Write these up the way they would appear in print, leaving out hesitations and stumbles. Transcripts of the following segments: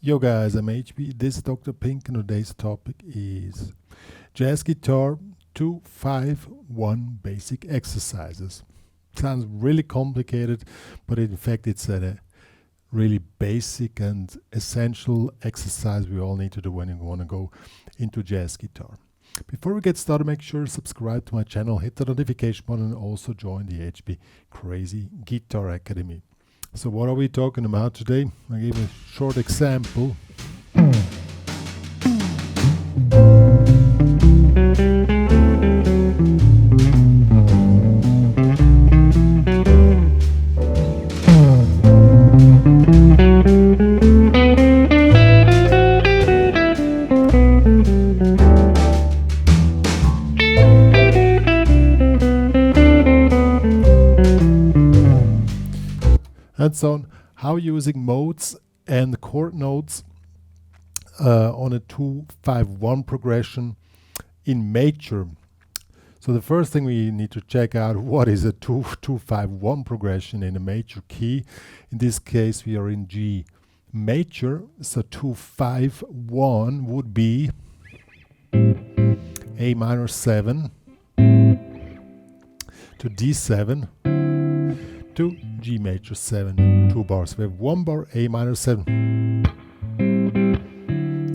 Yo guys, I'm HP, this is Dr. Pink, and today's topic is jazz guitar 2-5-1 basic exercises. Sounds really complicated, but in fact it's a really basic and essential exercise we all need to do when you want to go into jazz guitar. Before we get started, make sure to subscribe to my channel, hit the notification button, and also join the HPCrazy Guitar Academy. So what are we talking about today? I gave a short example. And so on, how using modes and chord notes on a 2-5-1 progression in major. So the first thing we need to check out, what is a 2-5-1 progression in a major key. In this case we are in G major, so 2-5-1 would be A minor 7 to D7 to G major 7, 2 bars. We have 1 bar A minor 7,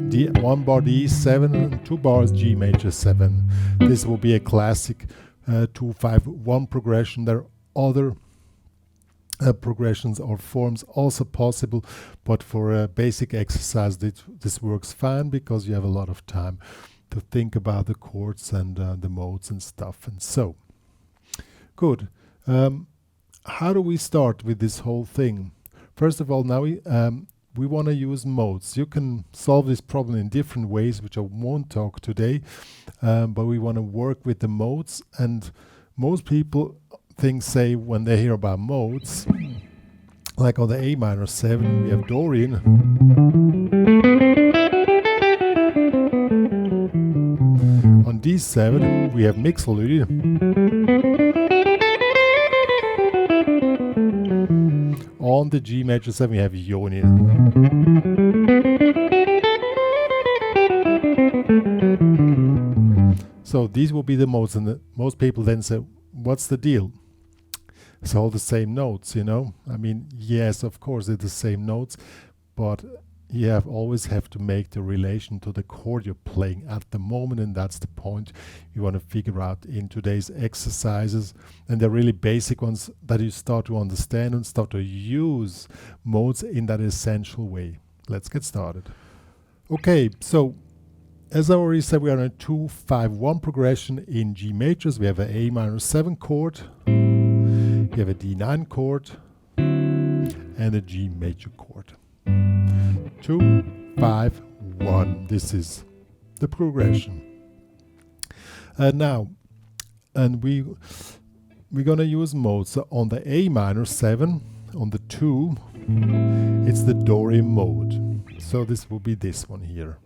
D 1 bar D7, and 2 bars G major 7. This will be a classic 2-5-1 progression. There are other progressions or forms also possible, but for a basic exercise this works fine because you have a lot of time to think about the chords and the modes and stuff. And so, good. How do we start with this whole thing? First of all, now we want to use modes. You can solve this problem in different ways, which I won't talk today, but we want to work with the modes. And most people say when they hear about modes, like on the A minor 7 we have Dorian, on D7 we have Mixolydian, on the G major 7 we have Ionian. So these will be the modes, and most people then say, what's the deal? It's all the same notes, you know? I mean, yes, of course they're the same notes, but you always have to make the relation to the chord you're playing at the moment, and that's the point you want to figure out in today's exercises. And they're really basic ones that you start to understand and start to use modes in that essential way. Let's get started. Okay, so as I already said, we are in a 2-5-1 progression in G majors. We have an A minor 7 chord, we have a D9 chord, and a G major chord. 2-5-1. This is the progression. Now, and we're gonna use modes. So on the A minor 7, on the 2, it's the Dorian mode. So this will be this one here.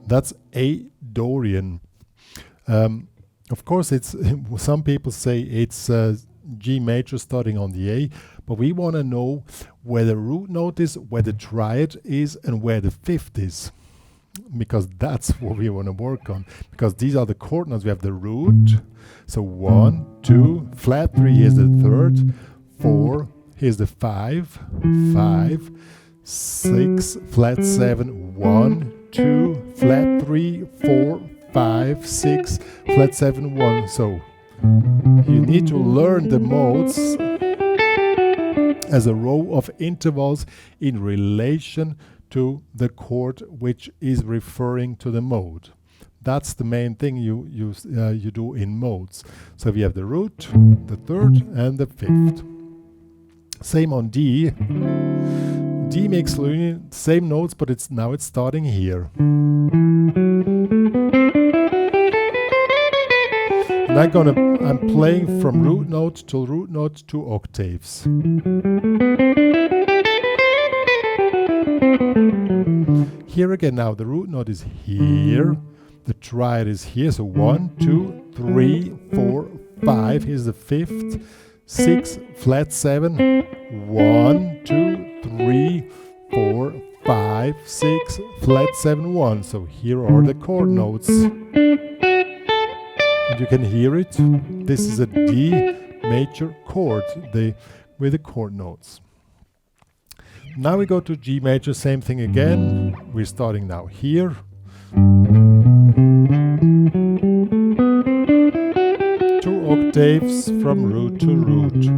That's A Dorian. Of course, it's some people say it's G major starting on the A, but we want to know where the root note is, where the triad is, and where the fifth is, because that's what we want to work on. Because these are the chord notes. We have the root, so 1, 2, flat 3. Here's the third, 4. Here's the 5, 5, 6, flat 7, 1, 2, flat 3, 4. 5, 6, flat 7, 1. So you need to learn the modes as a row of intervals in relation to the chord which is referring to the mode. That's the main thing you do in modes. So we have the root, the third, and the fifth. Same on D. D makes same notes, but it's starting here. I'm playing from root note to root note 2 octaves. Here again now the root note is here, The triad is here, so 1, 2, 3, 4, 5. Here's the fifth, 6, flat 7, 1, 2, 3, 4, 5, 6, flat 7, 1. So here are the chord notes. And you can hear it. This is a D major chord with the chord notes. Now we go to G major, same thing again. We're starting now here. 2 octaves from root to root.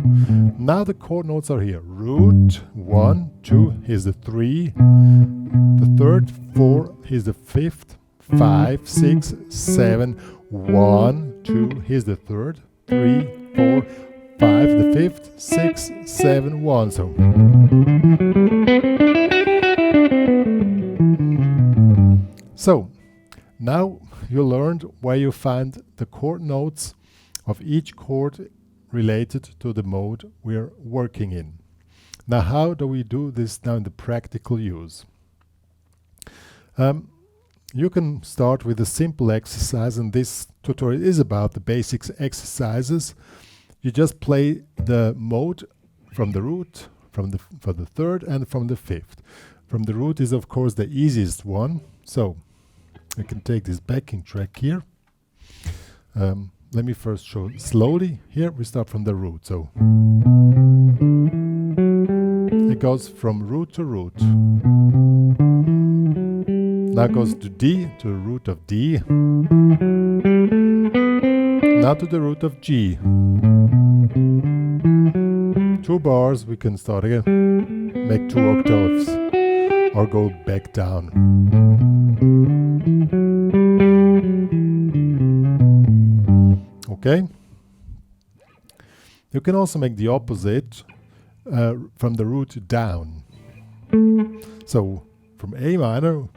Now the chord notes are here. Root, 1, 2, here's the 3, the third, 4, here's the fifth, 5, 6, 7, 1, 2, here's the third, 3, 4, 5, the fifth, 6, 7, 1. So now you learned where you find the chord notes of each chord related to the mode we're working in. Now how do we do this now in the practical use? You can start with a simple exercise, and this tutorial is about the basics exercises. You just play the mode from the root, for the third and from the fifth. From the root is of course the easiest one, so I can take this backing track here. Let me first show slowly. Here we start from the root, so it goes from root to root. Now it goes to D, to the root of D. Now to the root of G. 2 bars, we can start again, make 2 octaves, or go back down. Okay? You can also make the opposite from the root down. So from A minor,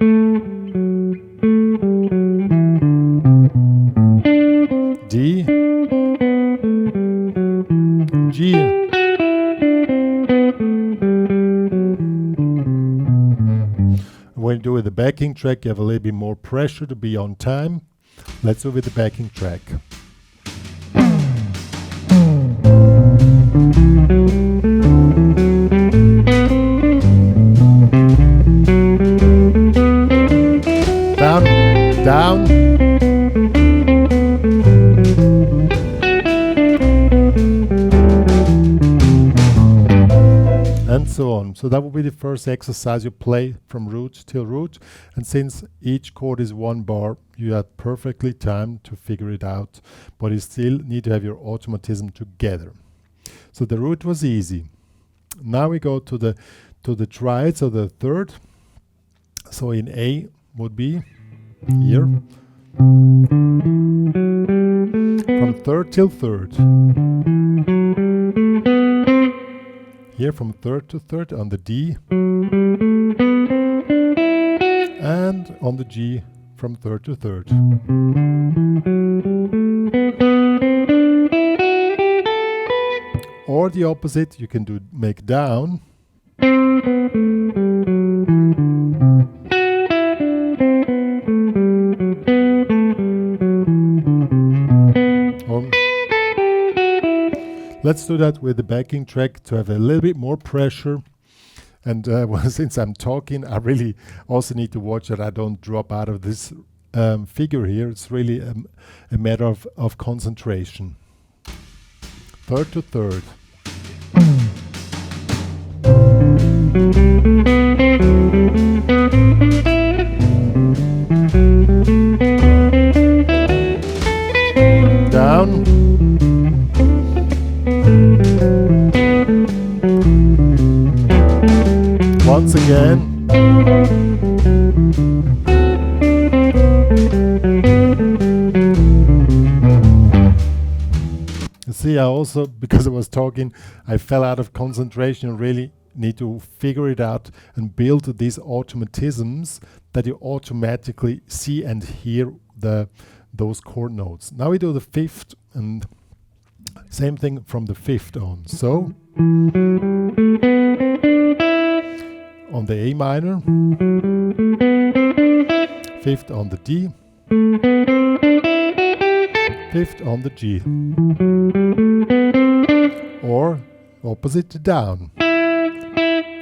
D, G, when you do with the backing track, you have a little bit more pressure to be on time. Let's do with the backing track. Down, down. And so on. So that will be the first exercise. You play from root till root, and since each chord is 1 bar, you have perfectly time to figure it out, but you still need to have your automatism together. So the root was easy. Now we go to the triad, so the third. So in A would be here, from third till third. Here from third to third on the D, and on the G from third to third. Or the opposite, you can do make down. Let's do that with the backing track to have a little bit more pressure. And well, since I'm talking, I really also need to watch that I don't drop out of this figure here. It's really a matter of concentration. Third to third. Down. Once again. You see, I also, because I was talking, I fell out of concentration. Really need to figure it out and build these automatisms that you automatically see and hear those chord notes. Now we do the fifth, and same thing from the fifth on. So on the A minor, fifth on the D, fifth on the G. Or opposite, down.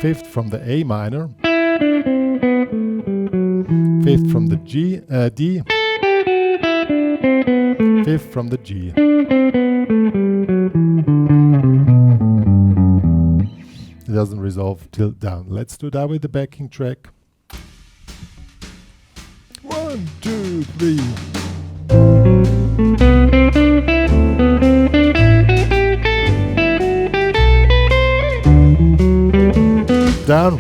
Fifth from the A minor. Fifth from the D. Fifth from the G. It doesn't resolve till down. Let's do that with the backing track. 1, 2, 3. Down.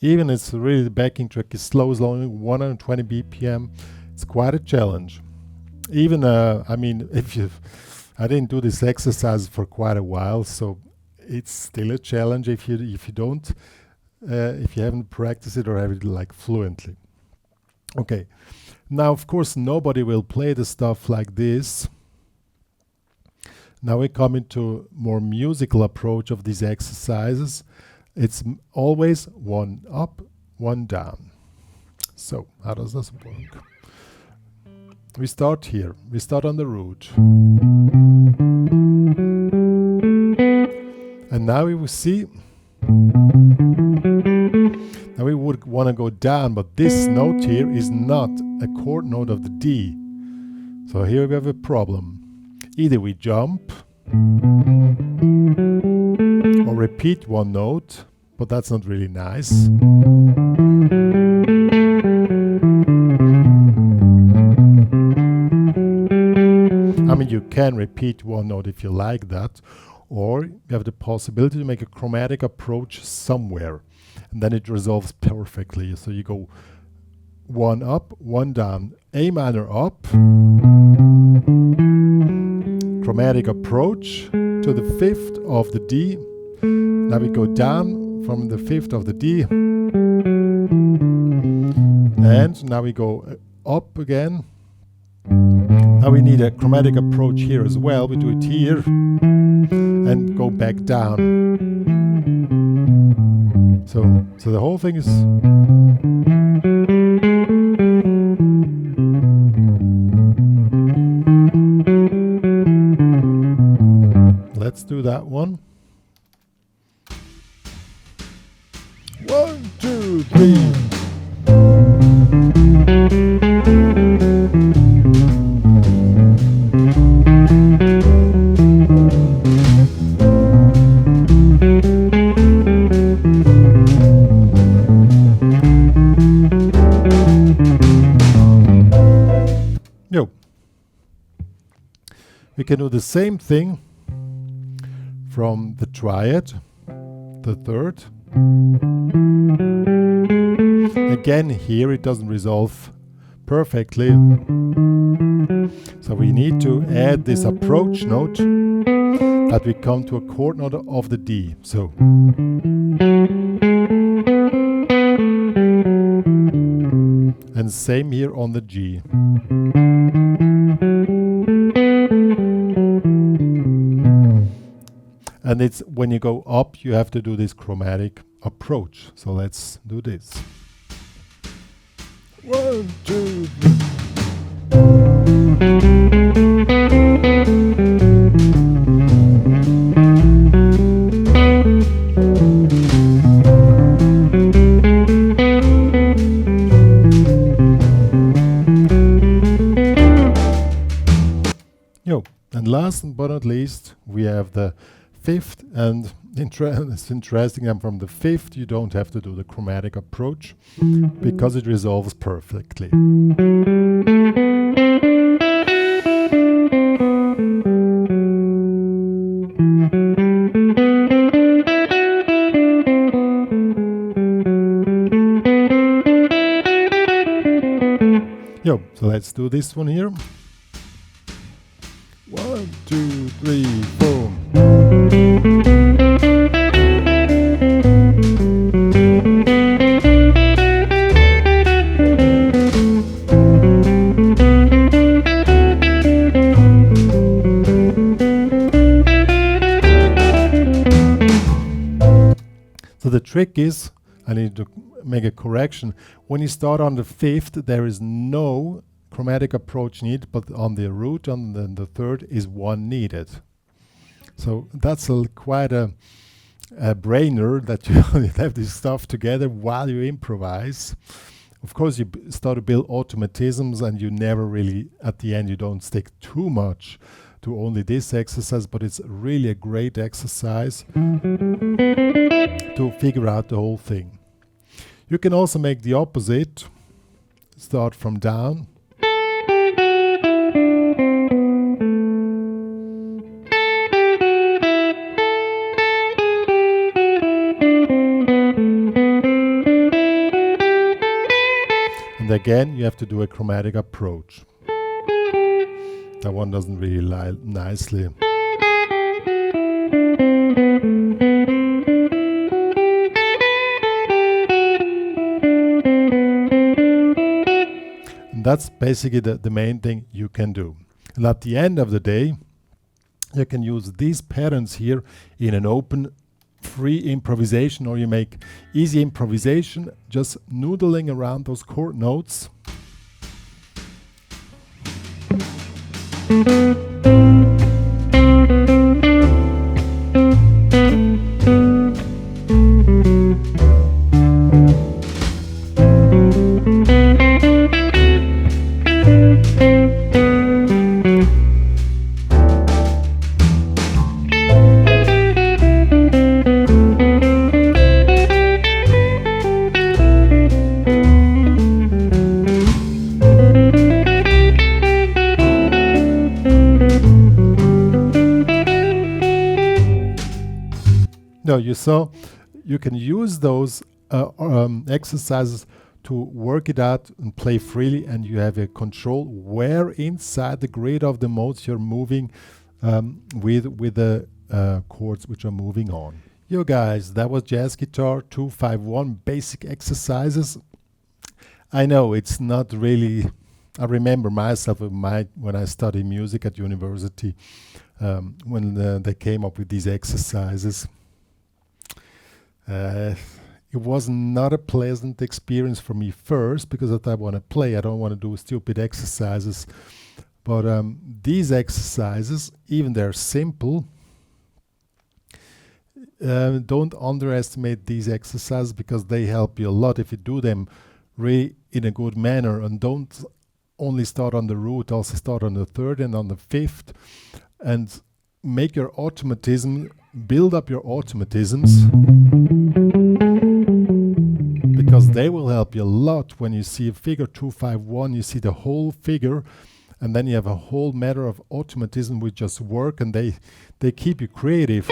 Even it's really the backing track is slow, is only 120 BPM. It's quite a challenge. Even I mean, I didn't do this exercise for quite a while, so it's still a challenge if you don't if you haven't practiced it or have it like fluently. Okay, now of course nobody will play the stuff like this. Now we come into more musical approach of these exercises. It's always one up, one down. So how does this work? We start here. We start on the root. And now we will see. Now we would want to go down, but this note here is not a chord note of the D. So here we have a problem. Either we jump or repeat one note, but that's not really nice. I mean, you can repeat one note if you like that, or you have the possibility to make a chromatic approach somewhere, and then it resolves perfectly. So you go one up, one down, A minor up, chromatic approach to the fifth of the D. Now we go down from the fifth of the D, and now we go up again. Now we need a chromatic approach here as well. We do it here and go back down. So the whole thing is let's do that one. 1, 2, 3. Yo. We can do the same thing from the triad, the third. Again, here it doesn't resolve perfectly. So we need to add this approach note that we come to a chord note of the D. So and same here on the G. And it's when you go up, you have to do this chromatic approach. So let's do this. 1, 2, 3. Yo, and last but not least, we have the fifth, and it's interesting, and from the fifth you don't have to do the chromatic approach because it resolves perfectly. Yo, so let's do this one here. 1, 2, 3, 4. So the trick is, I need to make a correction. When you start on the 5th, there is no chromatic approach needed, but on the root, on the 3rd, is one needed. So that's quite a brainer that you have this stuff together while you improvise. Of course, you start to build automatisms, and you never really, at the end, you don't stick too much to only this exercise, but it's really a great exercise to figure out the whole thing. You can also make the opposite, start from down. And again, you have to do a chromatic approach. That one doesn't really lie nicely. And that's basically the main thing you can do. And at the end of the day, you can use these patterns here in an open, free improvisation, or you make easy improvisation, just noodling around those chord notes. No, you saw you can use those exercises to work it out and play freely, and you have a control where inside the grid of the notes you're moving with the chords which are moving on. Yo guys, that was Jazz Guitar 251 basic exercises. I know it's not really, I remember myself when I studied music at university, when they came up with these exercises. It was not a pleasant experience for me first, because I want to play. I don't want to do stupid exercises. But these exercises, even they're simple, don't underestimate these exercises, because they help you a lot if you do them really in a good manner, and don't only start on the root, also start on the 3rd and on the 5th, and make your automatism, build up your automatisms, because they will help you a lot. When you see a figure 251, you see the whole figure, and then you have a whole matter of automatism which just work, and they keep you creative.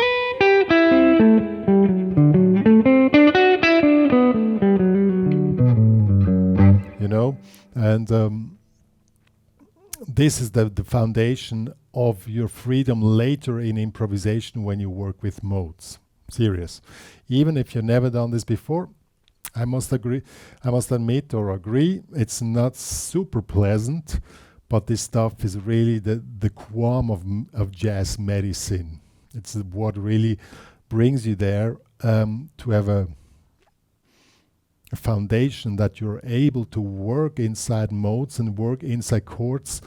You know, and this is the foundation of your freedom later in improvisation when you work with modes. Serious. Even if you've never done this before, I must admit or agree, it's not super pleasant, but this stuff is really the qualm of jazz medicine. It's what really brings you there, to have a foundation that you're able to work inside modes and work inside chords,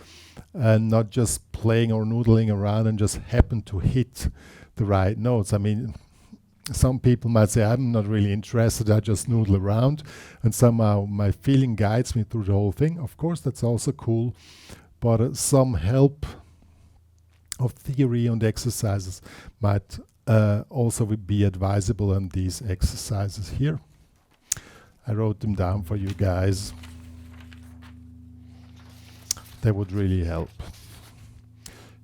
and not just playing or noodling around and just happen to hit the right notes. I mean, some people might say, I'm not really interested, I just noodle around, and somehow my feeling guides me through the whole thing. Of course, that's also cool, but some help of theory and exercises might also be advisable on these exercises here. I wrote them down for you guys. They would really help.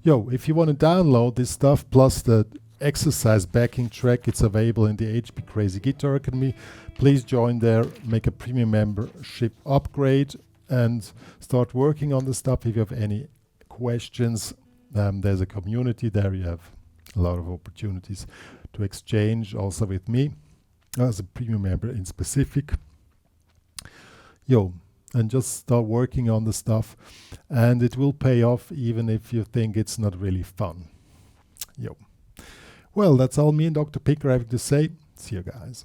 Yo, if you want to download this stuff plus the exercise backing track, it's available in the HPCrazy Guitar Academy. Please join there, make a premium membership upgrade, and start working on the stuff. If you have any questions, there's a community there. You have a lot of opportunities to exchange also with me as a premium member in specific. Yo, and just start working on the stuff, and it will pay off even if you think it's not really fun. Yo. Well, that's all me and Dr. Picker have to say. See you guys.